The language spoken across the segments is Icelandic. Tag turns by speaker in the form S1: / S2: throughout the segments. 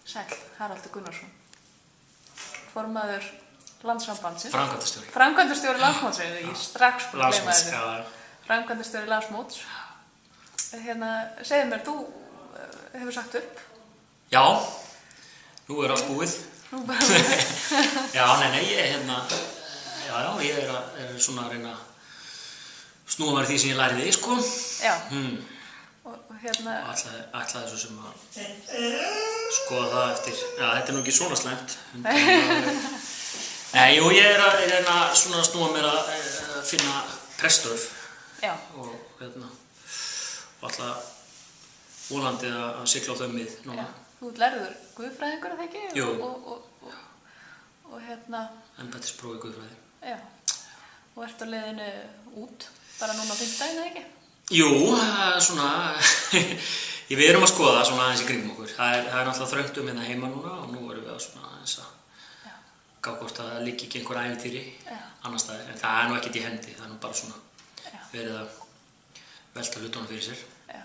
S1: Sæll, Haraldur Gunnarsson, formaður Landssambandsins.
S2: Framkvæmdastjóri.
S1: Framkvæmdastjóri Landsmótsins, ég strax búin að gleyma þessu.
S2: Já.
S1: Framkvæmdastjóri Landsmóts. Segðu mér, þú hefur sagt upp?
S2: Já, nú allt búið.
S1: Nú bara búið.
S2: Já, nei, ég er svona að reyna að snúa mér því sem ég læriði, sko.
S1: Já.
S2: Og ætlaði svo sem að skoða það eftir, já, þetta er nú ekki svona slæmt. Nei, jú, ég er að reyna svona að snúa mér að finna preststörf.
S1: Já.
S2: Og ætla vonandi að sigla á þömmið núna.
S1: Já. Þú lærður guðfræðingur, eða ekki?
S2: Jú.
S1: Og
S2: Embættispróf í guðfræði.
S1: Já. Og ert á leiðinu út, bara núna á 5. daginn, eða ekki?
S2: Jú, svona, við erum að skoða svona aðeins í kringum okkur. Það er náttúrulega þröngt hérna heima núna og nú erum við að svona aðeins að gá hvort að það liggi ekki einhver ævintýri annars staðar. En það er nú ekkert í hendi, það er nú bara svona verið að velta hlutunum fyrir sér.
S1: Já.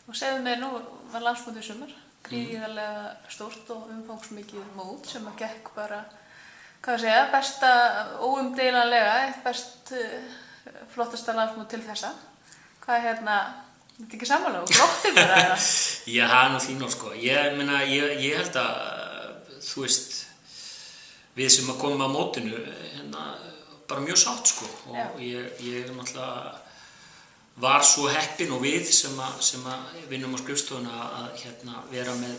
S1: Og segðu mér, nú var landsmótið í sumar, gríðarlega stórt og umfangsmikið mót sem að gekk bara, hvað segja, besta, óumdeilanlega, flottasta landsmót til þessa. Hvað þetta er ekki sammála og glotti bara eða?
S2: Já, það er nú þín orð, sko. Ég held að, þú veist, við sem að komum að mótinu, bara mjög sátt, sko. Og ég náttúrulega var svo heppinn og við sem að vinnum á skrifstofuna að vera með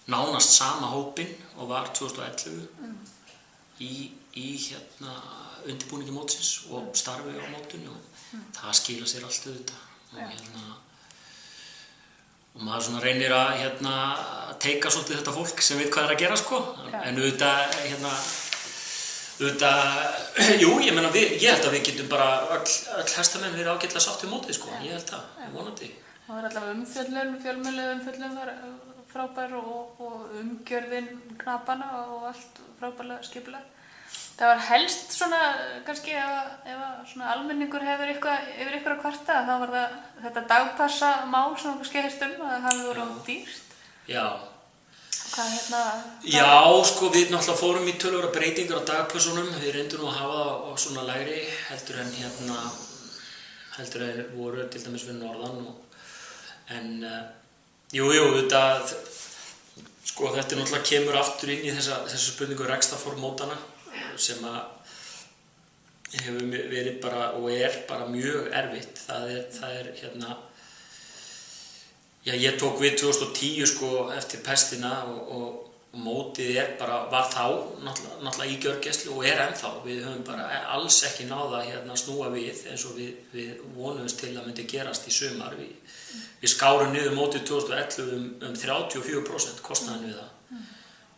S2: nánast sama hópinn og var 2011 í undirbúningi mótsins og starfi á mótinu og það skila sér allt auðvitað og maður svona reynir að teika svolítið þetta fólk sem veit hvað er að gera, sko. En jú, ég held að við getum bara öll hestamenn verið ágætlega sátt við mótið, sko. Ég held það, vonandi.
S1: Það var allavega fjölmiðlaumfjöllun var frábær og umgjörðin knapana og allt frábærlega skipulag. Það var helst svona, kannski ef svona almenningur hefur yfir ykkur að kvarta, þá var það þetta dagpassa mál sem kannski heyrst að það hafi verið dýrt.
S2: Já.
S1: Hvað
S2: Já, sko, við náttúrulega fórum í töluverðar breytingar á dagpössunum. Við reyndum nú að hafa það á svona lægri heldur en voru til dæmis við norðan jú, sko, þetta náttúrulega kemur aftur inn í þessa spurningu rekstrarform mótana sem að hefur verið bara og bara mjög erfitt. Það er já, ég tók við 2010, sko, eftir pestina og mótið var þá náttúrulega í gjörgæslu og ennþá. Við höfum bara alls ekki náð að snúa við eins og við vonuðumst til að myndi gerast í sumar. Við skárum niður mótið 2011 um 34% kostnaðinn við það.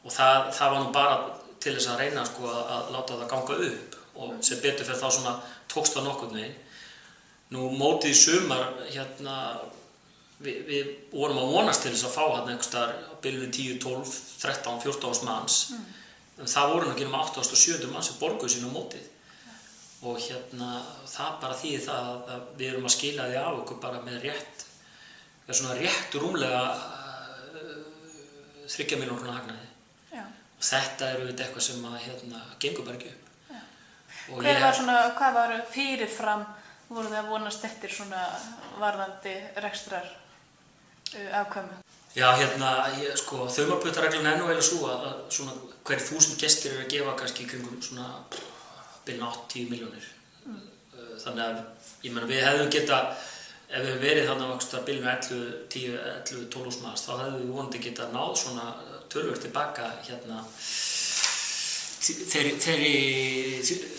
S2: Og það var nú bara til þess að reyna, sko, að láta það ganga upp og sem betur fyrir þá svona tókst það nokkurn veginn. Nú mótið í sumar, við vorum að vonast til þess að fá einhvers staðar á bilinu 10, 12, 13, 14 manns. Það voru ekki nema 8 og 7 manns sem borguðu sín á mótið. Og það bara þýðir það að við erum að skila því af okkur bara með rétt rúmlega 3 milljóna hagnaði. Og þetta auðvitað eitthvað sem gengur bara ekki upp.
S1: Hvað var fyrirfram voru þið að vonast eftir svona varðandi rekstrar afkvæmu?
S2: Já, sko, þumalputtareglan er nú eiginlega svo að svona hverjir 1000 gestir eru að gefa kannski í kringum svona bilna 8-10 milljónir. Þannig að, ég meina, við hefðum ef við verið þarna á bilinu 11-12 manns, þá hefðum við vonandi getað náð svona töluvert tilbaka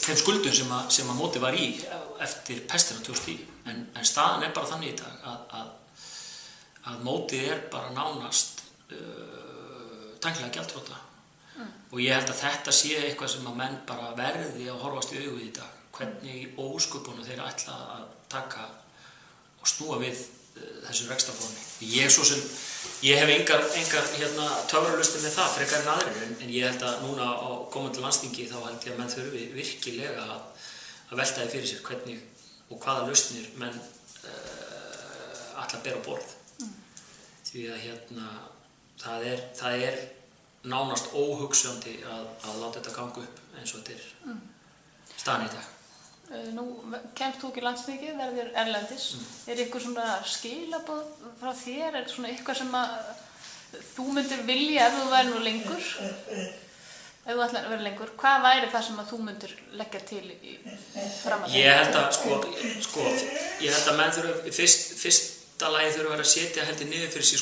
S2: þeim skuldum sem að mótið var í eftir pestina 2010. En staðan er bara þannig í dag að mótið bara nánast tæknilega gjaldþrota. Og ég held að þetta sé eitthvað sem að menn bara verði að horfast í augu í dag. Hvernig ósköpunum þeir ætla að taka og snúa við þessu rekstrarformi. Ég hef engar töfralausnir með það frekar en aðrir, en ég held að núna á komandi landsþingi þá held ég að menn þurfi virkilega að velta því fyrir sér hvernig og hvaða lausnir menn ætla að bera á borð. Því að það er nánast óhugsandi að láta þetta ganga upp eins og þetta staðan í dag.
S1: Nú kemst þú ekki landsþingið, verður erlendis. Eitthvað svona skilaboð frá þér? Svona eitthvað sem að þú myndir vilja ef þú væri nú lengur? Ef þú ætlar að vera lengur, hvað væri það sem að þú myndir leggja til í framhaldinu?
S2: Ég held að, ég held að menn þurfa, fyrsta lagi þurfa að vera að setja heldur niður fyrir sig,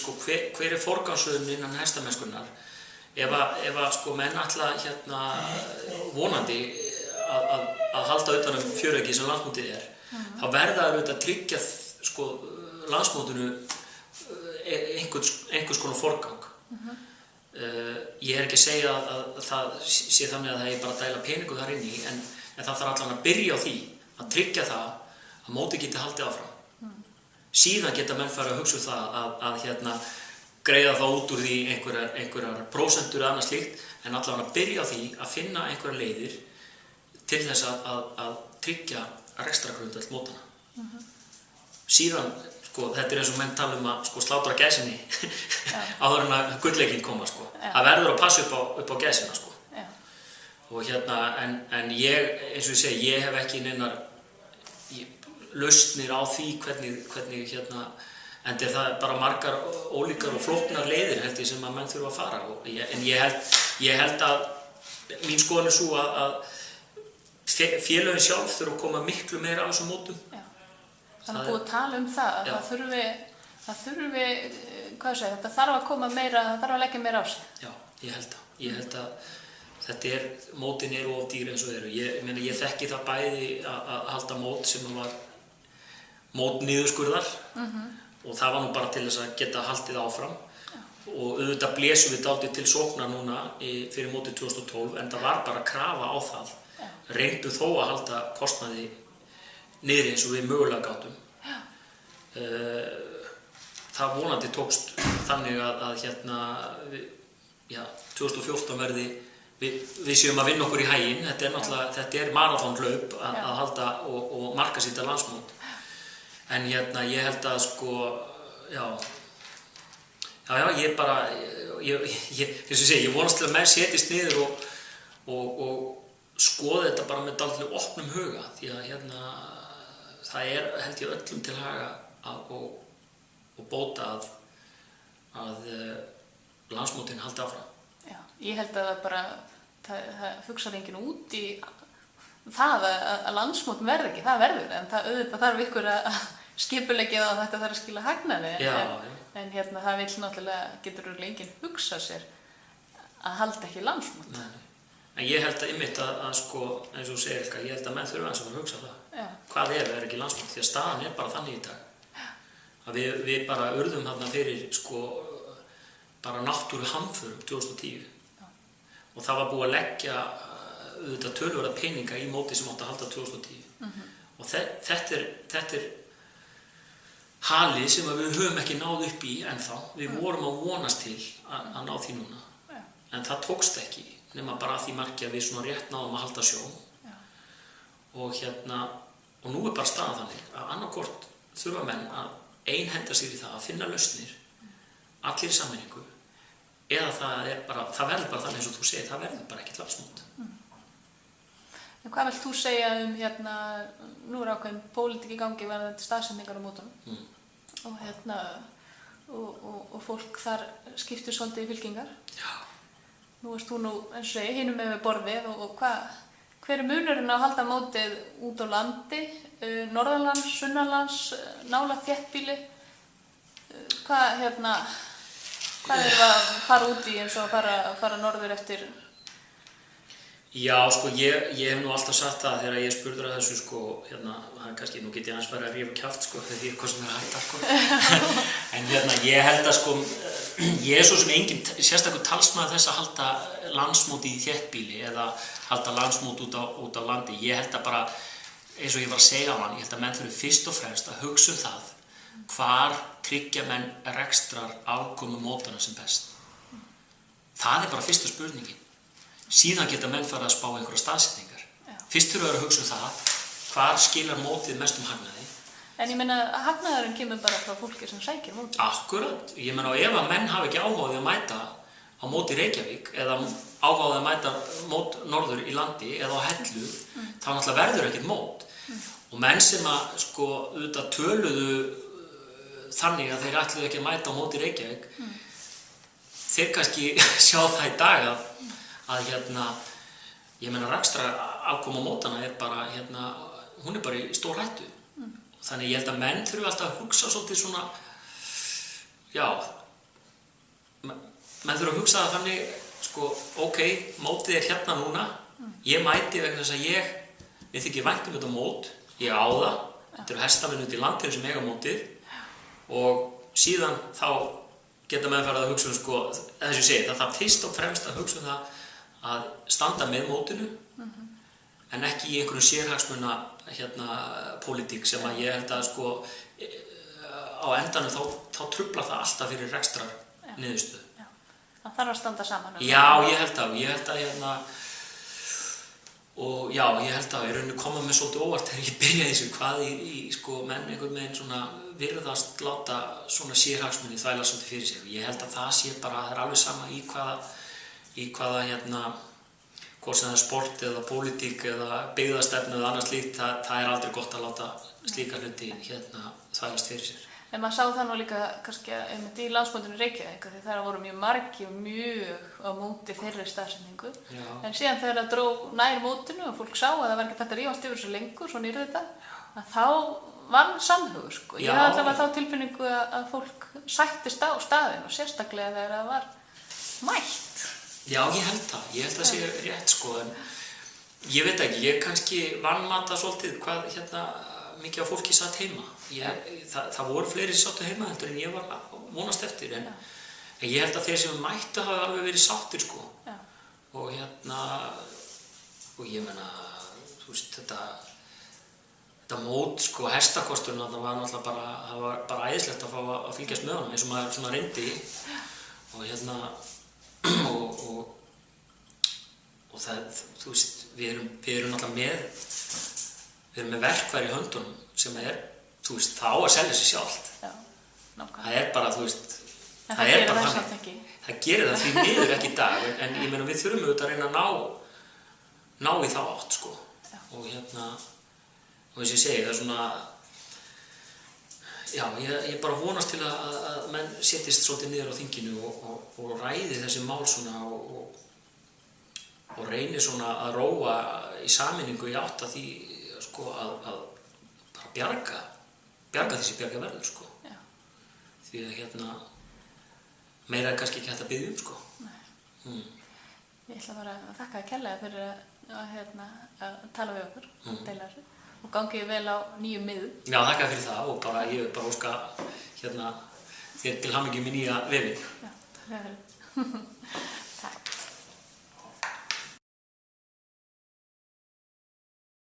S2: hver forgangsröðun innan hestamennskunnar. Ef að menn ætla vonandi að halda utan fjörauki sem landsmótið þá verða það auðvitað að tryggja landsmótinu einhvers konar forgang. Ég er ekki að segja að það sé þannig að það er bara að dæla peningu þar inni, en það þarf allan að byrja á því að tryggja það að mótið geti haldið áfram. Síðan geta menn fara að hugsa það að greiða þá út úr því einhverjar prósentur eða annað slíkt, en allan að byrja á því að finna einhverjar leiðir til þess að tryggja rekstrargrundvöll mótanna. Síðan, þetta er eins og menn tala að slátra gæsinni áður en að gullleikinn koma. Það verður að passa upp á gæsina. Og en ég, eins og ég segi, ég hef ekki neinar lausnir á því hvernig en það er bara margar ólíkar og flóknar leiðir held ég sem að menn þurfa að fara. En ég held að mín skoðun er sú að félögin sjálf þurfa að koma miklu meira á þessum mótum.
S1: Þannig að búið að tala það, að það þurfi, þetta þarf að koma meira, það þarf að leggja meira á sig. Já,
S2: ég held að mótin eru of dýr eins og eru. Ég þekki það bæði að halda mót sem var mót niðurskurðar og það var nú bara til þess að geta haldið áfram. Og auðvitað blésum við dálítið til sóknar núna fyrir mótið 2012, en það var bara krafa á það. Reyndu þó að halda kostnaði niðri eins og við mögulega gátum. Það vonandi tókst þannig að 2014 verði við séum að vinna okkur í haginn. Þetta er maraþonhlaup að halda og markasetja landsmót. En ég held að ég vonast til að menn setjist niður og skoða þetta bara með dálítið opnum huga, því að það er held ég öllum til haga og bóta að landsmótin haldi áfram.
S1: Já, ég held að það hugsar enginn út í það að landsmót verður ekki, það verður, en það auðvitað þarf ykkur að skipuleggja það að þetta þarf að skila hagnaði, en það vill náttúrulega, getur enginn hugsað sér að halda ekki landsmót.
S2: Nei. En ég held að einmitt að eins og þú segir, ég held að menn þurfa aðeins að hugsa það. Hvað er ekki landsmót? Því að staðan er bara þannig í dag. Að við bara urðum þarna fyrir bara náttúruhamförum 2010. Og það var búið að leggja auðvitað töluverða peninga í móti sem átti að halda 2010. Og þetta er halið sem við höfum ekki náð upp í ennþá. Við vorum að vonast til að ná því núna. En það tókst ekki. Nema bara að því marki að við svona rétt náðum að halda sjó. Og nú er bara staðan þannig að annarkvort þurfa menn að einhenda sér í það að finna lausnir, allir í sameiningu, eða það verður bara þannig eins og þú segir, það verður bara ekkert landsmót.
S1: En hvað vilt þú segja nú er ákveðin pólitík í gangi varðandi staðsetningar á mótunum og fólk þar skiptir svolítið í fylkingar.
S2: Já.
S1: Nú erst þú eins og segi, hinum með borðið og hver er munurinn að halda mótið út á landi, norðanlands, sunnanlands, nálægt þéttbýli? Hvað erum við að fara út í eins og að fara norður eftir?
S2: Já, ég hef nú alltaf sagt það þegar ég spurður að þessu, kannski, nú get ég aðeins farið að rífa kjaft, þegar ég er hvað sem er hægt, En ég held að, ég er svo sem engin sérstakur talsmaður þess að halda landsmót í þéttbýli eða halda landsmót út á landi. Ég held að bara, eins og ég var að segja á hann, ég held að menn þurfi fyrst og fremst að hugsa það hvar tryggja menn rekstrar afkomu mótana sem best. Það er bara fyrsta spurningin. Síðan geta menn fara að spá einhverja staðsetningar. Fyrst þurfa að hugsa það hvar skilar mótið mestum hagnaði
S1: En ég meina að hagnaðurinn kemur bara frá fólki sem sækir mótið.
S2: Akkurat, ég meina ef að menn hafi ekki áhuga á því að mæta á móti Reykjavík eða áhuga á því að mæta mót norður í landi eða á Hellu, þá náttúrulega verður ekkert mót. Og menn sem að sko auðvitað töluðu þannig að þeir ætluðu ekki að mæta á móti Reykjavík, þeir kannski sjá það í dag að ég meina rakstrar afkoma mótana er bara hún er bara í stór hættu. Þannig ég held að menn þurfi alltaf að hugsa svolítið svona, menn þurfa að hugsa það þannig, sko, ok, mótið er hérna núna, ég mæti vegna þess að mér þykir vænt þetta mót, ég á það, þetta eru hestamenn út í landinu sem eiga mótið og síðan þá geta menn farið að hugsa sko, þess að ég segi, það þarf fyrst og fremst að hugsa það að standa með mótinu en ekki í einhverjum sérhagsmuna pólitík sem að ég held að sko á endanum þá truflar það alltaf fyrir rekstrar niðurstöðu.
S1: Það þarf að standa saman.
S2: Já, ég held að og já, ég held að ég rauninni koma með svolítið óvart þegar ég byrjaði þessu hvað í sko menn einhvern veginn svona virðast láta svona sérhagsmuni þvæla svolítið fyrir sér. Ég held að það sé bara, það er alveg sama í hvaða hvort sem það er sport eða pólitík eða byggðastefnu eða annars slíkt, það er aldrei gott að láta slíka hluti þvælast fyrir sér.
S1: En maður sá það nú líka kannski einmitt í landsmótinu Reykjavík því það voru mjög margir mjög á móti þeirri staðsetningu. En síðan þegar það dró nær mótinu og fólk sá að það var ekki hægt að rífast yfir svo lengur, svo nýrði þetta, að þá vann samhugur sko. Ég hafði allavega þá tilfinningu að fólk sættist á staðinn og sérstaklega þegar það var mætt.
S2: Já, ég held það sé rétt sko, en ég veit ekki, ég kannski vanmata svolítið hvað mikið af fólki satt heima. Það voru fleiri sem sáttu heima heldur en ég var að vonast eftir, en ég held að þeir sem mættu hafi alveg verið sáttir sko. Já. Og ég meina, þú veist, þetta mót sko, hestakosturinn, það var náttúrulega bara æðislegt að fá að fylgjast með honum eins og maður svona reyndi og það, þú veist, við erum náttúrulega með verkfæri í höndunum sem þú veist, það á að selja sig sjálft.
S1: Já, nákvæmlega.
S2: Það er bara, þú veist,
S1: það er bara þannig.
S2: Það gerir það því miður ekki í dag, en ég meina við þurfum auðvitað að reyna að ná í þá átt, sko. Já. Og og eins og ég segi, það er svona, já, ég bara vonast til að menn setjist svolítið niður á þinginu og ræði þessi mál svona og reynir svona að róa í sameiningu í átt að því, sko, að bara bjarga því sem bjarga verður, sko. Já. Því að meira er kannski ekki hægt að biðja sko. Nei.
S1: Ég ætla bara að þakka þér kærlega fyrir að tala við okkur, deila þessu og gangi vel á nýjum miðum.
S2: Já, þakka fyrir það og ég vil bara óska þér til hamingju með nýja vefinn.
S1: Já, takk fyrir.